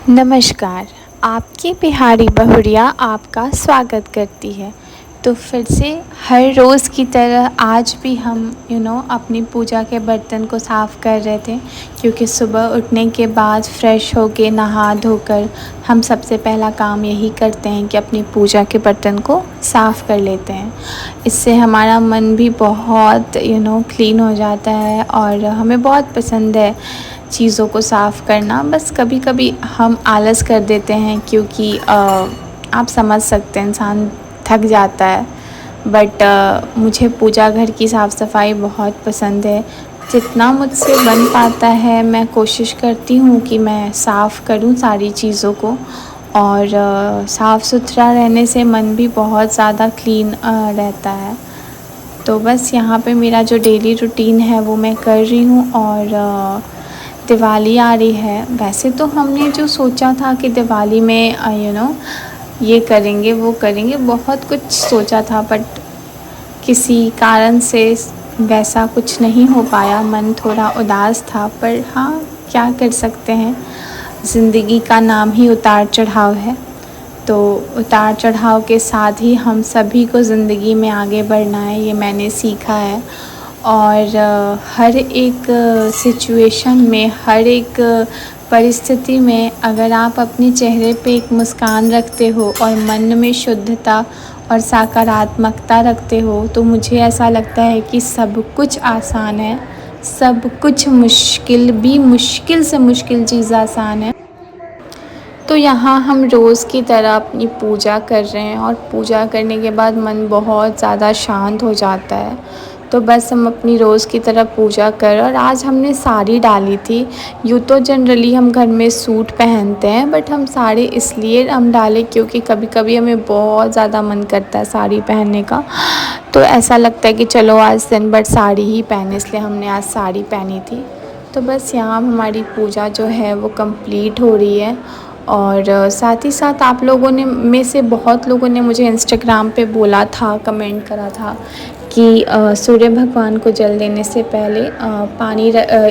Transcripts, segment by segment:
नमस्कार। आपकी बिहारी बहुरिया आपका स्वागत करती है। तो फिर से हर रोज़ की तरह आज भी हम अपनी पूजा के बर्तन को साफ़ कर रहे थे, क्योंकि सुबह उठने के बाद फ्रेश होके नहा धोकर हम सबसे पहला काम यही करते हैं कि अपनी पूजा के बर्तन को साफ़ कर लेते हैं। इससे हमारा मन भी बहुत क्लीन हो जाता है और हमें बहुत पसंद है चीज़ों को साफ़ करना। बस कभी कभी हम आलस कर देते हैं, क्योंकि आप समझ सकते हैं इंसान थक जाता है। बट मुझे पूजा घर की साफ़ सफाई बहुत पसंद है। जितना मुझसे बन पाता है मैं कोशिश करती हूँ कि मैं साफ़ करूँ सारी चीज़ों को, और साफ़ सुथरा रहने से मन भी बहुत ज़्यादा क्लीन रहता है। तो बस यहाँ पे मेरा जो डेली रूटीन है वो मैं कर रही हूँ। और दिवाली आ रही है। वैसे तो हमने जो सोचा था कि दिवाली में ये करेंगे वो करेंगे, बहुत कुछ सोचा था, बट किसी कारण से वैसा कुछ नहीं हो पाया। मन थोड़ा उदास था, पर हाँ, क्या कर सकते हैं, ज़िंदगी का नाम ही उतार चढ़ाव है। तो उतार चढ़ाव के साथ ही हम सभी को ज़िंदगी में आगे बढ़ना है, ये मैंने सीखा है। और हर एक सिचुएशन में, हर एक परिस्थिति में अगर आप अपने चेहरे पे एक मुस्कान रखते हो और मन में शुद्धता और सकारात्मकता रखते हो, तो मुझे ऐसा लगता है कि सब कुछ आसान है। सब कुछ मुश्किल भी, मुश्किल से मुश्किल चीज़ आसान है। तो यहाँ हम रोज़ की तरह अपनी पूजा कर रहे हैं, और पूजा करने के बाद मन बहुत ज़्यादा शांत हो जाता है। तो बस हम अपनी रोज़ की तरह पूजा कर, और आज हमने साड़ी डाली थी। यूँ तो जनरली हम घर में सूट पहनते हैं, बट हम साड़ी इसलिए हम डाले क्योंकि कभी कभी हमें बहुत ज़्यादा मन करता है साड़ी पहनने का। तो ऐसा लगता है कि चलो आज दिन भर साड़ी ही पहने, इसलिए हमने आज साड़ी पहनी थी। तो बस यहाँ हमारी पूजा जो है वो कंप्लीट हो रही है। और साथ ही साथ आप लोगों ने में से बहुत लोगों ने मुझे इंस्टाग्राम पे बोला था, कमेंट करा था कि सूर्य भगवान को जल देने से पहले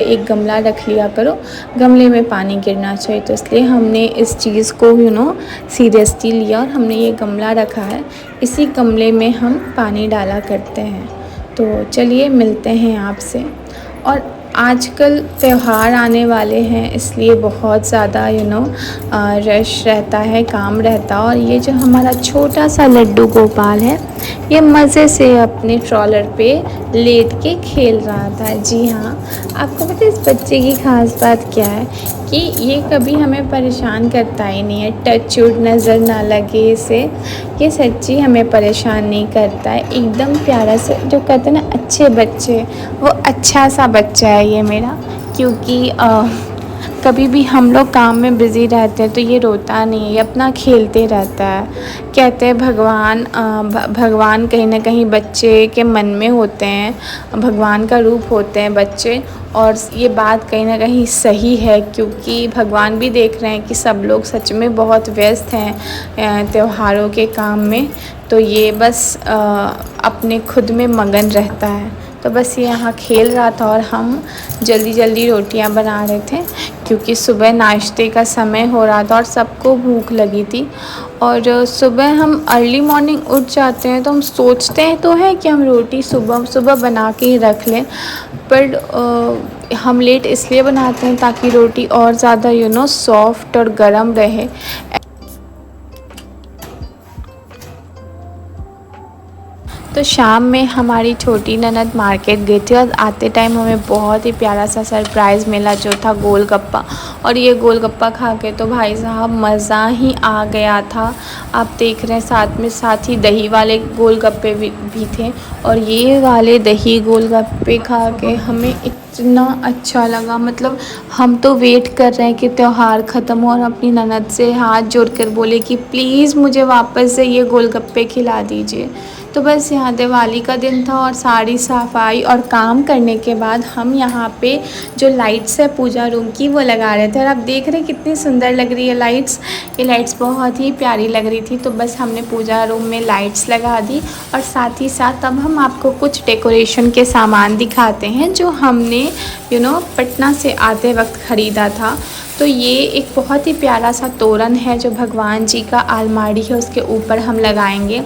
एक गमला रख लिया करो, गमले में पानी गिरना चाहिए। तो इसलिए हमने इस चीज़ को सीरियसली लिया, और हमने ये गमला रखा है। इसी गमले में हम पानी डाला करते हैं। तो चलिए मिलते हैं आपसे। और आजकल त्यौहार आने वाले हैं, इसलिए बहुत ज़्यादा रश रहता है, काम रहता है। और ये जो हमारा छोटा सा लड्डू गोपाल है, ये मज़े से अपने ट्रॉलर पे लेट के खेल रहा था। जी हाँ, आपको पता है इस बच्चे की ख़ास बात क्या है, कि ये कभी हमें परेशान करता ही नहीं है। टच वुड नज़र ना लगे इसे, ये सच्ची हमें परेशान नहीं करता है। एकदम प्यारा सा, जो कहते हैं ना अच्छे बच्चे, वो अच्छा सा बच्चा है ये मेरा। क्योंकि कभी भी हम लोग काम में बिज़ी रहते हैं तो ये रोता नहीं है, ये अपना खेलते रहता है। कहते हैं भगवान कहीं ना कहीं बच्चे के मन में होते हैं, भगवान का रूप होते हैं बच्चे। और ये बात कहीं ना कहीं सही है, क्योंकि भगवान भी देख रहे हैं कि सब लोग सच में बहुत व्यस्त हैं त्योहारों के काम में। तो ये बस अपने खुद में मगन रहता है। तो बस ये यहाँ खेल रहा था, और हम जल्दी जल्दी रोटियां बना रहे थे, क्योंकि सुबह नाश्ते का समय हो रहा था और सबको भूख लगी थी। और सुबह हम अर्ली मॉर्निंग उठ जाते हैं, तो हम सोचते हैं तो है कि हम रोटी सुबह सुबह बना के ही रख लें, पर हम लेट इसलिए बनाते हैं ताकि रोटी और ज़्यादा सॉफ्ट और गर्म रहे। तो शाम में हमारी छोटी ननद मार्केट गई थी, और आते टाइम हमें बहुत ही प्यारा सा सरप्राइज़ मिला, जो था गोलगप्पा। और ये गोलगप्पा खा के तो भाई साहब मज़ा ही आ गया था। आप देख रहे हैं साथ ही दही वाले गोलगप्पे भी थे। और ये वाले दही गोलगप्पे खा के हमें इतना अच्छा लगा, मतलब हम तो वेट कर रहे हैं कि त्यौहार ख़त्म हो और अपनी ननद से हाथ जोड़कर बोले कि प्लीज़ मुझे वापस से ये गोलगप्पे खिला दीजिए। तो बस यहाँ दिवाली का दिन था, और सारी सफाई और काम करने के बाद हम यहाँ पे जो लाइट्स है पूजा रूम की वो लगा रहे थे। और आप देख रहे हैं कितनी सुंदर लग रही है लाइट्स, ये लाइट्स बहुत ही प्यारी लग रही थी। तो बस हमने पूजा रूम में लाइट्स लगा दी, और साथ ही साथ अब हम आपको कुछ डेकोरेशन के सामान दिखाते हैं जो हमने पटना से आते वक्त ख़रीदा था। तो ये एक बहुत ही प्यारा सा तोरण है जो भगवान जी का अलमारी है उसके ऊपर हम लगाएंगे।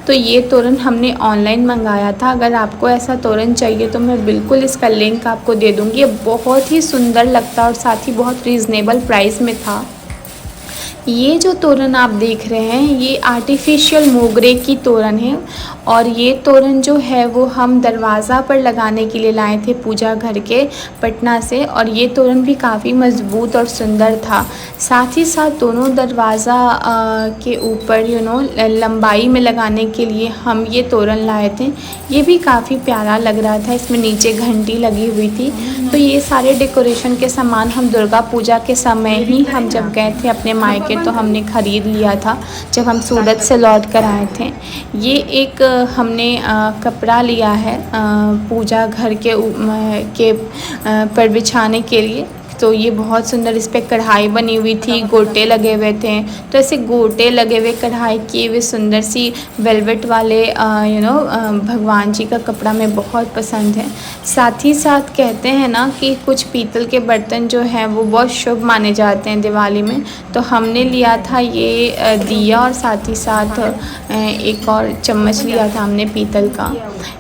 तो ये तोरण हमने ऑनलाइन मंगाया था। अगर आपको ऐसा तोरण चाहिए तो मैं बिल्कुल इसका लिंक आपको दे दूँगी। ये बहुत ही सुंदर लगता है और साथ ही बहुत रीज़नेबल प्राइस में था। ये जो तोरण आप देख रहे हैं ये आर्टिफिशियल मोगरे की तोरण है और ये तोरण जो है वो हम दरवाज़ा पर लगाने के लिए लाए थे पूजा घर के पटना से। और ये तोरण भी काफ़ी मज़बूत और सुंदर था। साथ ही साथ दोनों दरवाज़ा के ऊपर लंबाई में लगाने के लिए हम ये तोरण लाए थे। ये भी काफ़ी प्यारा लग रहा था। इसमें नीचे घंटी लगी हुई थी। तो ये सारे डेकोरेशन के सामान हम दुर्गा पूजा के समय ही हम जब गए थे अपने मायके तो हमने ख़रीद लिया था जब हम सूरत से लौट कर आए थे। ये एक हमने कपड़ा लिया है पूजा घर के पर बिछाने के लिए। तो ये बहुत सुंदर, इस पर कढ़ाई बनी हुई थी, गोटे लगे हुए थे। तो ऐसे गोटे लगे हुए कढ़ाई किए हुए सुंदर सी वेलवेट वाले भगवान जी का कपड़ा में बहुत पसंद है। साथ ही साथ कहते हैं ना कि कुछ पीतल के बर्तन जो हैं वो बहुत शुभ माने जाते हैं दिवाली में। तो हमने लिया था ये दिया और साथ ही साथ एक और चम्मच लिया था हमने पीतल का।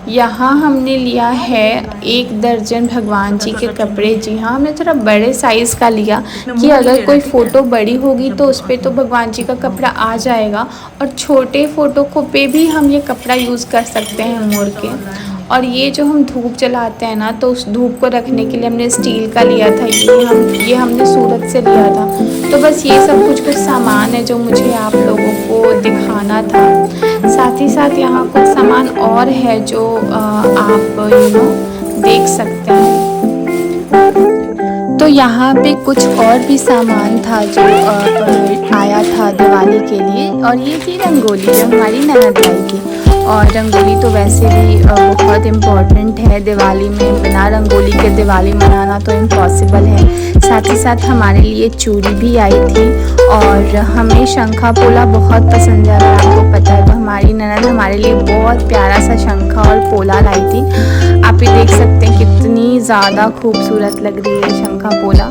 यहाँ हमने लिया है 1 दर्जन भगवान जी के कपड़े। जी हाँ, हमने थोड़ा बड़े साइज़ का लिया कि अगर कोई फ़ोटो बड़ी होगी तो उस पर तो भगवान जी का कपड़ा आ जाएगा और छोटे फ़ोटो को पे भी हम ये कपड़ा यूज़ कर सकते हैं मोड़ के। और ये जो हम धूप जलाते हैं ना तो उस धूप को रखने के लिए हमने स्टील का लिया था। ये हमने सूरत से लिया था। तो बस ये सब कुछ सामान है जो मुझे आप लोगों को दिखाना था। साथ ही साथ यहाँ कुछ सामान और है जो आप देख सकते हैं। तो यहाँ पे कुछ और भी सामान था जो आया था दिवाली के लिए। और ये थी रंगोली जो हमारी ननद लाई थी। और रंगोली तो वैसे भी बहुत इम्पॉर्टेंट है दिवाली में। बिना रंगोली के दिवाली मनाना तो इम्पॉसिबल है। साथ ही साथ हमारे लिए चूड़ी भी आई थी और हमें शंखा पोला बहुत पसंद है। अगर आपको पता है तो हमारी ननद हमारे लिए बहुत प्यारा सा शंखा और पोला लाई थी। आप ये देख सकते हैं कितनी ज़्यादा खूबसूरत लग रही है शंखा पोला।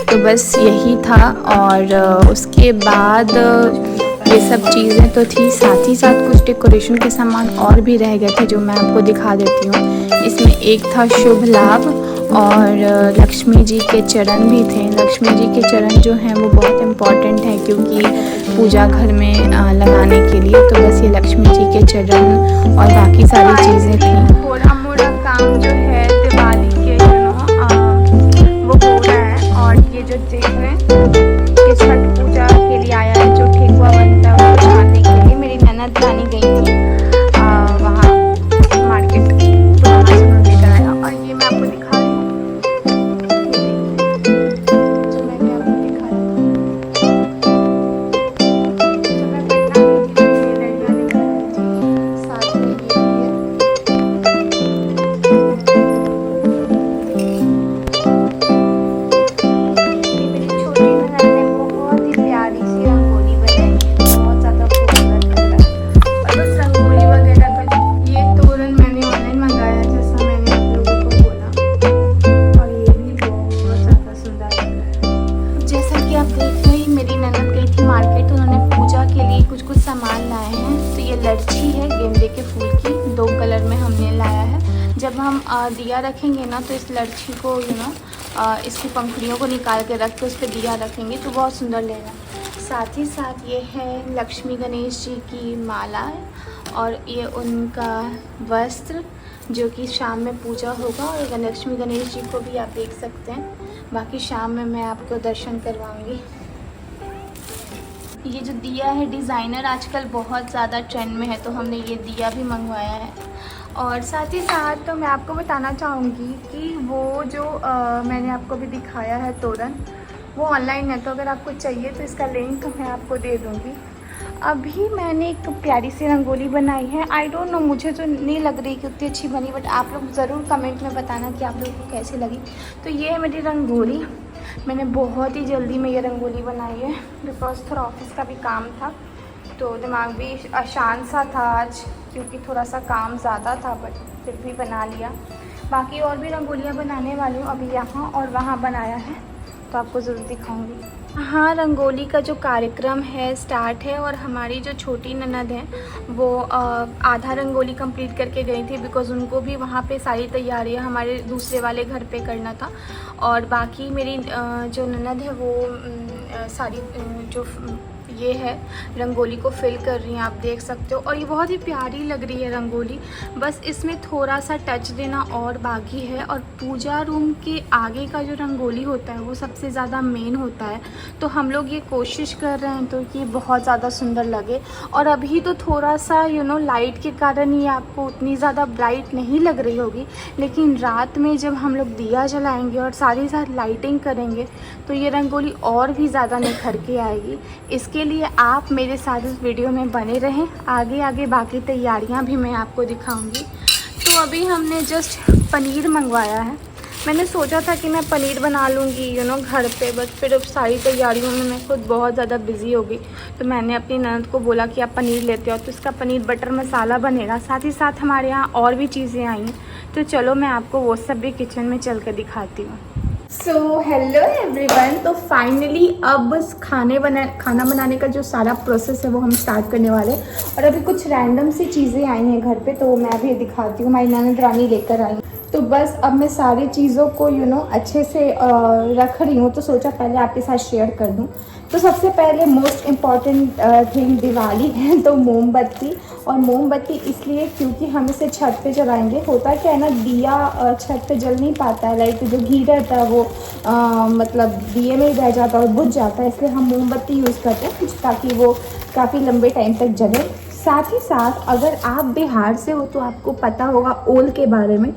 तो बस यही था। और उसके बाद ये सब चीज़ें तो थी। साथ ही साथ कुछ डेकोरेशन के सामान और भी रह गए थे जो मैं आपको दिखा देती हूँ। इसमें एक था शुभ लाभ और लक्ष्मी जी के चरण भी थे। लक्ष्मी जी के चरण जो हैं वो बहुत इम्पॉर्टेंट है क्योंकि पूजा घर में लगाने के लिए। तो बस ये लक्ष्मी जी के चरण और बाकी सारी चीज़ें थी। थोड़ा मोड़ा काम जो है दिवाली के वो हो रहा है। और ये जो देख रहे हैं ये छठ पूजा के लिए आया है जो ठेकुआ बनता है वो छानने के लिए। मेरी ननद रानी गई थी वहाँ मार्केट तो वहाँ से मैं लेकर आया। और ये मैं आपको दिखा रही हूँ जो मैंने आपको दिखाया जो मैं पहना हुई थी ये लड़ियाँ निकाली थी। साथ में ये भी है। ये मेरी छोटी ननद ने बहुत ही प्यारी सी रंगोली बनाई है। बहुत ज़्यादा खूबसूरत लग रहा है। और बस रंगोली वगैरह का ये तोरण मैंने ऑनलाइन मंगाया जैसा मैंने आप लोगों को बोला। और ये भी बहुत ज़्यादा सुंदर लग रहा है। जैसा कि आप देख रहे हैं मेरी ननद गई थी मार्केट। उन्होंने पूजा के लिए कुछ सामान लाए हैं। तो ये लड़छी है गेंदे के फूल की, 2 कलर में हमने लाया है। जब हम दिया रखेंगे ना तो इस लड़छी को इसकी पंखुड़ियों को निकाल के रख के उस पर दिया रखेंगे तो बहुत सुंदर लगेगा। साथ ही साथ ये है लक्ष्मी गणेश जी की माला और ये उनका वस्त्र जो कि शाम में पूजा होगा। और लक्ष्मी गणेश जी को भी आप देख सकते हैं। बाकी शाम में मैं आपको दर्शन करवाऊंगी। ये जो दिया है डिज़ाइनर आजकल बहुत ज़्यादा ट्रेंड में है तो हमने ये दिया भी मंगवाया है। और साथ ही साथ तो मैं आपको बताना चाहूँगी कि वो जो मैंने आपको भी दिखाया है तोरण वो ऑनलाइन है। तो अगर आपको चाहिए तो इसका लिंक मैं आपको दे दूँगी। अभी मैंने एक प्यारी सी रंगोली बनाई है। आई डोंट नो, मुझे तो नहीं लग रही कि उतनी अच्छी बनी, बट आप लोग ज़रूर कमेंट में बताना कि आप लोगों को कैसी लगी। तो ये है मेरी रंगोली। मैंने बहुत ही जल्दी में ये रंगोली बनाई है बिकॉज थोड़ा ऑफिस का भी काम था तो दिमाग भी अशांत सा था आज क्योंकि थोड़ा सा काम ज़्यादा था, बट फिर भी बना लिया। बाकी और भी रंगोलियाँ बनाने वाली हूँ अभी यहाँ और वहाँ बनाया है। तो आपको ज़रूर दिखाऊंगी। हाँ, रंगोली का जो कार्यक्रम है स्टार्ट है और हमारी जो छोटी ननद है वो आधा रंगोली कंप्लीट करके गई थी, बिकॉज़ उनको भी वहाँ पे सारी तैयारियाँ हमारे दूसरे वाले घर पे करना था। और बाकी मेरी जो ननद है वो सारी जो ये है रंगोली को फिल कर रही हैं, आप देख सकते हो। और ये बहुत ही प्यारी लग रही है रंगोली, बस इसमें थोड़ा सा टच देना और बाकी है। और पूजा रूम के आगे का जो रंगोली होता है वो सबसे ज़्यादा मेन होता है, तो हम लोग ये कोशिश कर रहे हैं तो कि बहुत ज़्यादा सुंदर लगे। और अभी तो थोड़ा सा लाइट के कारण ये आपको उतनी ज़्यादा ब्राइट नहीं लग रही होगी, लेकिन रात में जब हम लोग दिया जलाएंगे और साथ साथ लाइटिंग करेंगे तो ये रंगोली और भी ज़्यादा निखर के आएगी। इसके लिए आप मेरे साथ इस वीडियो में बने रहें, आगे आगे बाकी तैयारियां भी मैं आपको दिखाऊंगी। तो अभी हमने जस्ट पनीर मंगवाया है। मैंने सोचा था कि मैं पनीर बना लूँगी घर पे, बट फिर अब सारी तैयारियों में मैं खुद बहुत ज़्यादा बिज़ी हो गई, तो मैंने अपनी ननद को बोला कि आप पनीर लेते हो। तो इसका पनीर बटर मसाला बनेगा, साथ ही साथ हमारे यहाँ और भी चीज़ें आई हैं। तो चलो मैं आपको वो सब भी किचन में चल कर दिखाती हूँ। सो हेलो एवरीवन, तो फाइनली अब खाना बनाने का जो सारा प्रोसेस है वो हम स्टार्ट करने वाले हैं। और अभी कुछ रैंडम सी चीज़ें आई हैं घर पे, तो मैं अभी दिखाती हूँ। हमारी ननद रानी लेकर आई, तो बस अब मैं सारी चीज़ों को अच्छे से रख रही हूँ, तो सोचा पहले आपके साथ शेयर कर दूँ। तो सबसे पहले मोस्ट इम्पॉर्टेंट थिंग दिवाली है, तो मोमबत्ती। और मोमबत्ती इसलिए क्योंकि हम इसे छत पे जलाएंगे। होता क्या है ना, दिया छत पे जल नहीं पाता है, लाइक जो घी रहता है वो मतलब दिए में ही रह जाता है और बुझ जाता है, इसलिए हम मोमबत्ती यूज़ करते हैं ताकि वो काफ़ी लंबे टाइम तक जले। साथ ही साथ अगर आप बिहार से हो तो आपको पता होगा ओल के बारे में।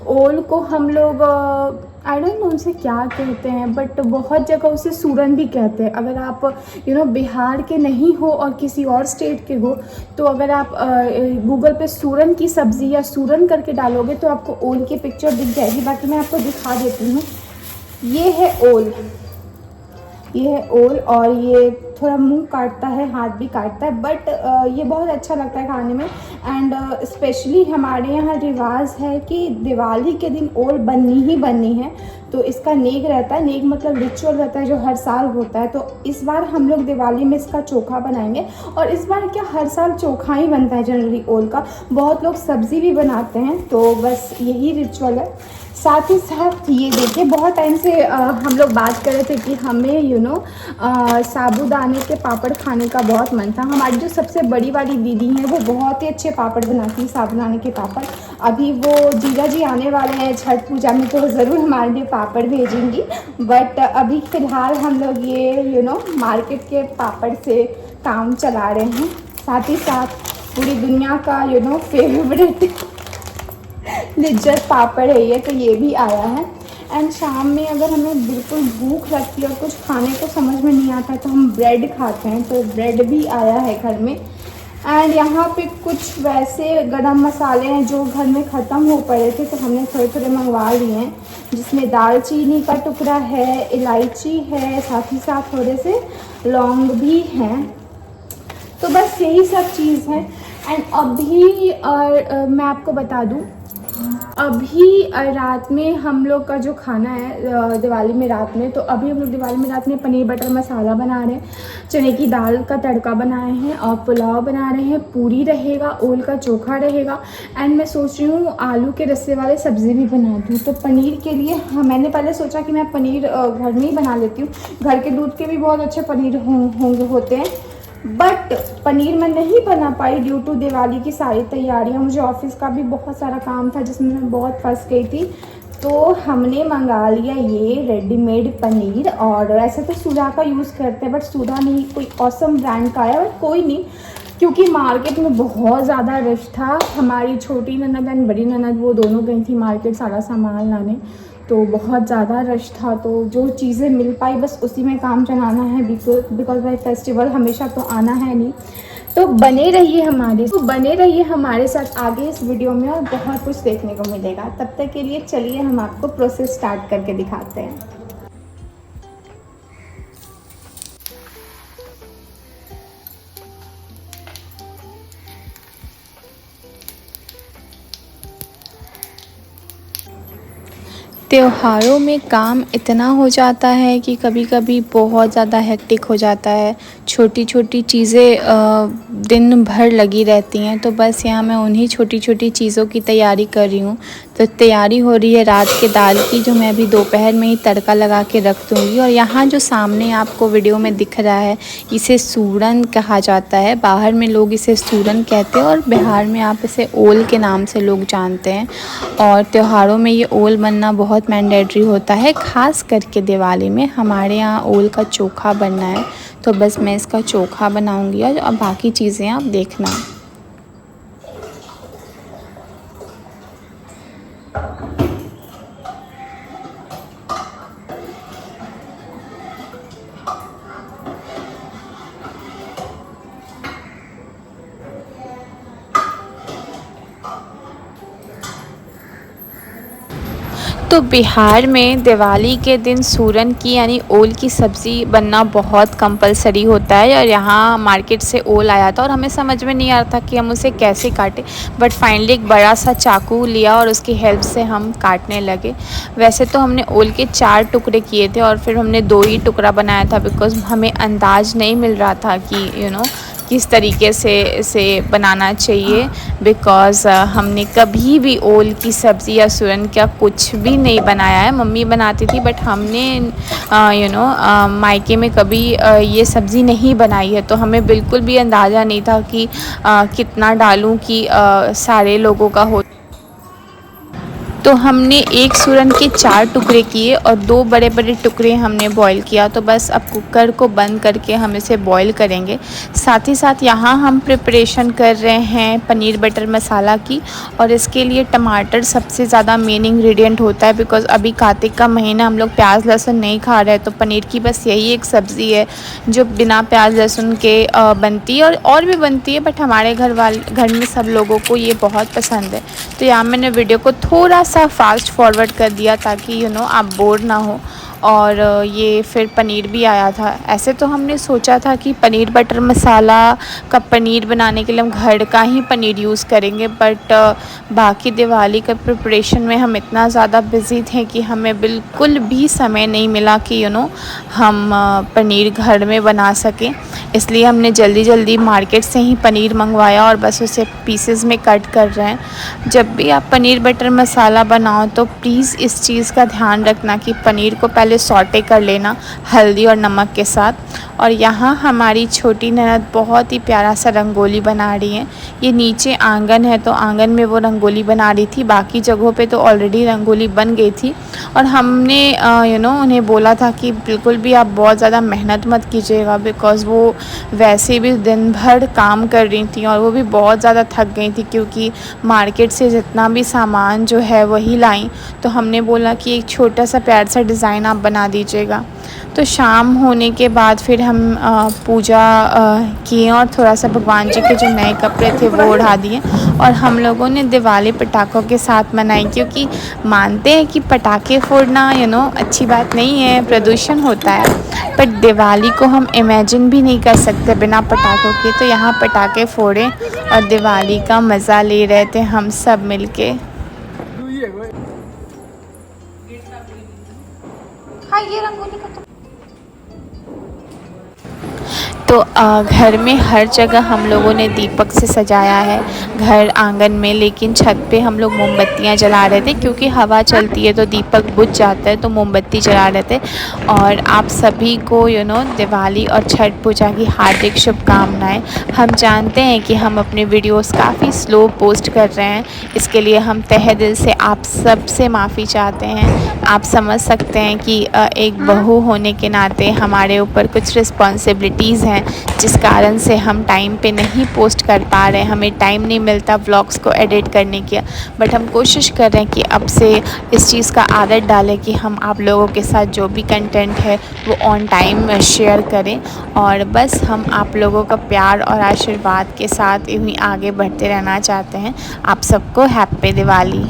ओल को हम लोग आई डोंट नो उनसे क्या कहते हैं, बट बहुत जगह उसे सूरन भी कहते हैं। अगर आप बिहार के नहीं हो और किसी और स्टेट के हो, तो अगर आप गूगल पे सूरन की सब्ज़ी या सूरन करके डालोगे तो आपको ओल की पिक्चर दिख जाएगी। बाकी मैं आपको दिखा देती हूँ। ये है ओल, ये है ओल, और ये थोड़ा मुंह काटता है, हाथ भी काटता है, बट ये बहुत अच्छा लगता है खाने में। एंड स्पेशली हमारे यहाँ रिवाज है कि दिवाली के दिन ओल बननी ही बननी है। तो इसका नेग रहता है, नेग मतलब रिचुअल रहता है जो हर साल होता है। तो इस बार हम लोग दिवाली में इसका चोखा बनाएंगे। और इस बार क्या, हर साल चोखा ही बनता है जनरली ओल का, बहुत लोग सब्ज़ी भी बनाते हैं, तो बस यही रिचुअल है। साथ ही साथ ये देखिए, बहुत टाइम से हम लोग बात कर रहे थे कि हमें साबूदाने के पापड़ खाने का बहुत मन था। हमारी जो सबसे बड़ी वाली दीदी हैं वो बहुत ही अच्छे पापड़ बनाती हैं, साबूदाने के पापड़। अभी वो जीजा जी आने वाले हैं छठ पूजा में, तो ज़रूर हमारे लिए पापड़ भेजेंगी। बट अभी फ़िलहाल हम लोग ये मार्केट के पापड़ से काम चला रहे हैं। साथ ही साथ पूरी दुनिया का फेवरेट लिज्जत पापड़ है ये, तो ये भी आया है। एंड शाम में अगर हमें बिल्कुल भूख लगती है और कुछ खाने को समझ में नहीं आता है तो हम ब्रेड खाते हैं, तो ब्रेड भी आया है घर में। एंड यहाँ पे कुछ वैसे गरम मसाले हैं जो घर में ख़त्म हो पड़े थे, तो हमने थोड़े थोड़े मंगवा लिए हैं, जिसमें दालचीनी का टुकड़ा है, इलायची है, साथ ही साथ थोड़े से लौंग भी हैं। तो बस यही सब चीज़ है। एंड अभी मैं आपको बता दूँ, अभी रात में हम लोग का जो खाना है दिवाली में रात में, तो अभी हम लोग दिवाली में रात में पनीर बटर मसाला बना रहे हैं, चने की दाल का तड़का बनाए हैं और पुलाव बना रहे हैं, पूरी रहेगा, ओल का चोखा रहेगा। एंड मैं सोच रही हूँ आलू के रस्से वाले सब्ज़ी भी बना दूँ। तो पनीर के लिए मैंने पहले सोचा कि मैं पनीर घर में ही बना लेती हूँ, घर के दूध के भी बहुत अच्छे पनीर होते हैं, बट पनीर मैं नहीं बना पाई ड्यू टू दिवाली की सारी तैयारियां। मुझे ऑफिस का भी बहुत सारा काम था जिसमें मैं बहुत फंस गई थी, तो हमने मंगा लिया ये रेडीमेड पनीर। और वैसे तो सूधा का यूज़ करते हैं, बट सूधा नहीं, कोई ऑसम ब्रांड का है, बट कोई नहीं, क्योंकि मार्केट में बहुत ज़्यादा रश था। हमारी छोटी ननद एंड बड़ी ननद वो दोनों गई थी मार्केट सारा सामान लाने, तो बहुत ज़्यादा रश था। तो जो चीज़ें मिल पाई बस उसी में काम चलाना है, बिकॉज भाई फेस्टिवल हमेशा तो आना है नहीं। तो बने रहिए हमारे साथ आगे इस वीडियो में, और बहुत कुछ देखने को मिलेगा। तब तक के लिए चलिए हम आपको प्रोसेस स्टार्ट करके दिखाते हैं। त्योहारों में काम इतना हो जाता है कि कभी-कभी बहुत ज़्यादा हेक्टिक हो जाता है। छोटी-छोटी चीज़ें दिन भर लगी रहती हैं, तो बस यहाँ मैं उन्हीं छोटी-छोटी चीज़ों की तैयारी कर रही हूँ। तो तैयारी हो रही है रात के दाल की, जो मैं अभी दोपहर में ही तड़का लगा के रख दूँगी। और यहाँ जो सामने आपको वीडियो में दिख रहा है, इसे सूरन कहा जाता है। बाहर में लोग इसे सूरन कहते हैं और बिहार में आप इसे ओल के नाम से लोग जानते हैं। और त्योहारों में ये ओल बनना बहुत मैंडेटरी होता है, ख़ास करके दिवाली में हमारे यहाँ ओल का चोखा बनना है। तो बस मैं इसका चोखा बनाऊंगी और अब बाकी चीज़ें आप देखना। तो बिहार में दिवाली के दिन सूरन की यानी ओल की सब्ज़ी बनना बहुत कंपलसरी होता है। और यहाँ मार्केट से ओल आया था और हमें समझ में नहीं आ रहा था कि हम उसे कैसे काटें, बट फाइनली एक बड़ा सा चाकू लिया और उसकी हेल्प से हम काटने लगे। वैसे तो हमने ओल के 4 टुकड़े किए थे और फिर हमने 2 ही टुकड़ा बनाया था, बिकॉज़ हमें अंदाज़ नहीं मिल रहा था कि किस तरीके से इसे बनाना चाहिए। बिकॉज़ हमने कभी भी ओल की सब्ज़ी या सूरन का कुछ भी नहीं बनाया है। मम्मी बनाती थी, बट हमने मायके में कभी ये सब्ज़ी नहीं बनाई है, तो हमें बिल्कुल भी अंदाज़ा नहीं था कि कितना डालूं कि सारे लोगों का हो। तो हमने एक सूरन के 4 टुकड़े किए और 2 बड़े बड़े टुकड़े हमने बॉईल किया। तो बस अब कुकर को बंद करके हम इसे बॉईल करेंगे। साथ ही साथ यहाँ हम प्रिपरेशन कर रहे हैं पनीर बटर मसाला की, और इसके लिए टमाटर सबसे ज़्यादा मेन इंग्रेडिएंट होता है। बिकॉज़ अभी कार्तिक का महीना, हम लोग प्याज लहसुन नहीं खा रहे हैं, तो पनीर की बस यही एक सब्ज़ी है जो बिना प्याज लहसुन के बनती है, और भी बनती है, बट हमारे घर में सब लोगों को ये बहुत पसंद है। तो यहाँ मैंने वीडियो को थोड़ा सा फास्ट फॉरवर्ड कर दिया ताकि आप बोर ना हो। और ये फिर पनीर भी आया था। ऐसे तो हमने सोचा था कि पनीर बटर मसाला का पनीर बनाने के लिए हम घर का ही पनीर यूज़ करेंगे, बट बाकी दिवाली का प्रिपरेशन में हम इतना ज़्यादा बिज़ी थे कि हमें बिल्कुल भी समय नहीं मिला कि हम पनीर घर में बना सकें। इसलिए हमने जल्दी जल्दी मार्केट से ही पनीर मंगवाया और बस उसे पीसेस में कट कर रहे हैं। जब भी आप पनीर बटर मसाला बनाओ तो प्लीज़ इस चीज़ का ध्यान रखना कि पनीर को पहले सौटे कर लेना हल्दी और नमक के साथ। और यहाँ हमारी छोटी ननद बहुत ही प्यारा सा रंगोली बना रही हैं। ये नीचे आंगन है, तो आंगन में वो रंगोली बना रही थी, बाकी जगहों पे तो ऑलरेडी रंगोली बन गई थी। और हमने उन्हें बोला था कि बिल्कुल भी आप बहुत ज़्यादा मेहनत मत कीजिएगा, बिकॉज़ वो वैसे भी दिन भर काम कर रही थी और वो भी बहुत ज़्यादा थक गई थी, क्योंकि मार्केट से जितना भी सामान जो है वही लाई। तो हमने बोला कि एक छोटा सा प्यार सा डिज़ाइन आप बना दीजिएगा। तो शाम होने के बाद फिर हम पूजा किए और थोड़ा सा भगवान जी के जो नए कपड़े थे वो उड़ा दिए। और हम लोगों ने दिवाली पटाखों के साथ मनाई, क्योंकि मानते हैं कि पटाखे फोड़ना अच्छी बात नहीं है, प्रदूषण होता है, बट दिवाली को हम इमेजिन भी नहीं कर सकते बिना पटाखों के। तो यहाँ पटाखे फोड़े और दिवाली का मज़ा ले रहे थे हम सब मिलके। हाँ, ये रंगोली का तो घर में हर जगह हम लोगों ने दीपक से सजाया है, घर आंगन में, लेकिन छत पे हम लोग मोमबत्तियाँ जला रहे थे, क्योंकि हवा चलती है तो दीपक बुझ जाता है, तो मोमबत्ती जला रहे थे। और आप सभी को दिवाली और छठ पूजा की हार्दिक शुभकामनाएं। हम जानते हैं कि हम अपने वीडियोस काफ़ी स्लो पोस्ट कर रहे हैं, इसके लिए हम तहे दिल से आप सब से माफ़ी चाहते हैं। आप समझ सकते हैं कि एक बहू होने के नाते हमारे ऊपर कुछ रिस्पॉन्सिबिलिटीज़ हैं जिस कारण से हम टाइम पे नहीं पोस्ट कर पा रहे हैं, हमें टाइम नहीं मिलता व्लॉग्स को एडिट करने की। बट हम कोशिश कर रहे हैं कि अब से इस चीज़ का आदत डालें कि हम आप लोगों के साथ जो भी कंटेंट है वो ऑन टाइम शेयर करें। और बस हम आप लोगों का प्यार और आशीर्वाद के साथ यूँ ही आगे बढ़ते रहना चाहते हैं। आप सबको हैप्पी दिवाली।